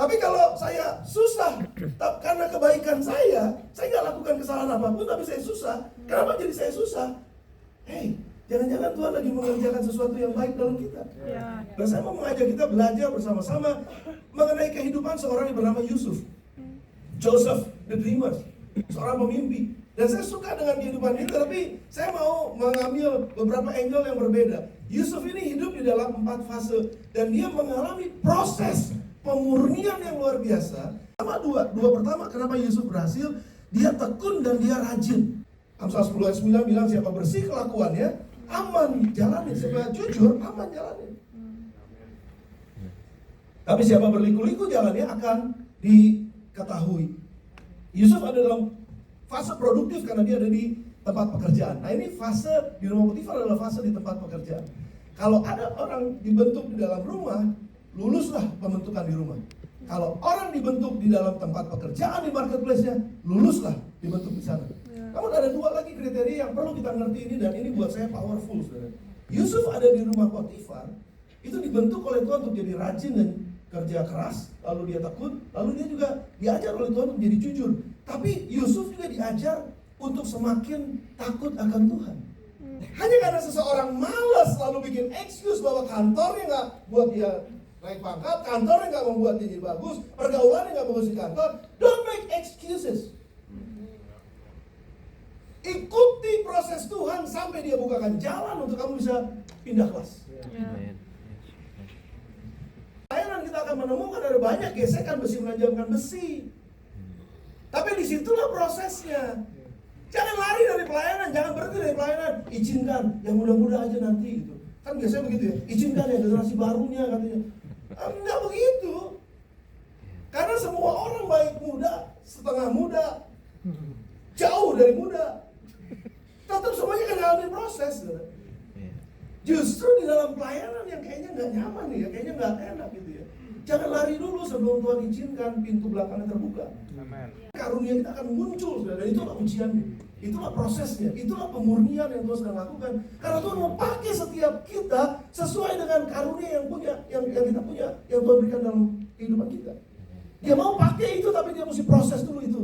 Tapi kalau saya susah, karena kebaikan saya nggak lakukan kesalahan apapun, tapi saya susah. Kenapa jadi saya susah? Hei, jangan-jangan Tuhan lagi mengerjakan sesuatu yang baik dalam kita. Dan saya mau mengajak kita belajar bersama-sama mengenai kehidupan seorang yang bernama Yusuf, Joseph the Dreamer, seorang pemimpi. Dan saya suka dengan kehidupan ini, tapi saya mau mengambil beberapa angle yang berbeda. Yusuf ini hidup di dalam 4 fase, dan dia mengalami proses pemurnian yang luar biasa. Dua pertama, kenapa Yusuf berhasil? Dia tekun dan dia rajin. Amsal 10 ayat 9 bilang, siapa bersih kelakuannya, aman jalani. Siapa jujur, aman jalani. Tapi siapa berliku-liku jalannya akan diketahui. Yusuf ada dalam fase produktif karena dia ada di tempat pekerjaan. Nah, ini fase di rumah Potifar adalah fase di tempat pekerjaan. Kalau ada orang dibentuk di dalam rumah, luluslah pembentukan di rumah. Kalau orang dibentuk di dalam tempat pekerjaan di marketplace-nya, luluslah dibentuk di sana. Namun ada 2 lagi kriteria yang perlu kita ngerti ini, dan ini buat saya powerful, saudara. Yusuf ada di rumah Potifar, itu dibentuk oleh Tuhan untuk jadi rajin dan kerja keras, lalu dia tekun, lalu dia juga diajar oleh Tuhan untuk jadi jujur. Tapi Yusuf juga diajar untuk semakin takut akan Tuhan. Hanya karena seseorang malas lalu bikin excuse bahwa kantornya nggak buat dia naik pangkat, kantornya nggak membuat dia jadi bagus, pergaulannya nggak bagus di kantor. Don't make excuses. Ikuti proses Tuhan sampai dia bukakan jalan untuk kamu bisa pindah kelas. Pelayanan kita akan menemukan ada banyak gesekan besi menajamkan besi. Tapi disitulah prosesnya. Jangan lari dari pelayanan, jangan berhenti dari pelayanan. Izinkan yang muda-muda aja nanti gitu. Kan biasanya begitu ya. Izinkan yang generasi barunya katanya. Enggak begitu. Karena semua orang baik muda, setengah muda, jauh dari muda, tetap semuanya kan ngalamin proses. Justru di dalam pelayanan yang kayaknya nggak nyaman nih ya, kayaknya nggak enak gitu ya. Jangan lari dulu sebelum Tuhan izinkan pintu belakangnya terbuka. Amen. Karunia kita akan muncul, dan itulah ujiannya, itulah prosesnya, itulah pemurnian yang Tuhan sedang lakukan. Karena Tuhan mau pakai setiap kita sesuai dengan karunia yang kita punya, yang Tuhan berikan dalam kehidupan kita. Dia mau pakai itu, tapi dia mesti proses dulu itu.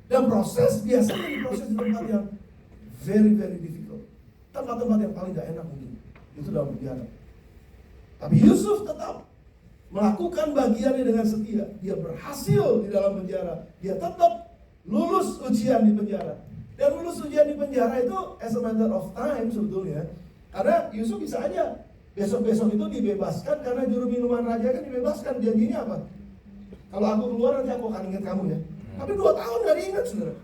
Dan proses biasanya diproses di tempat yang very very difficult, tempat-tempat yang paling gak enak mungkin. Itu dalam penjara. Tapi Yusuf tetap melakukan bagiannya dengan setia. Dia berhasil di dalam penjara. Dia tetap lulus ujian di penjara. Dan lulus ujian di penjara itu as a matter of time sebetulnya. Karena Yusuf bisa aja besok-besok itu dibebaskan, karena juru minuman raja kan dibebaskan. Janjinya apa? Kalau aku keluar nanti aku akan ingat kamu ya. Tapi 2 tahun gak diingat, saudara.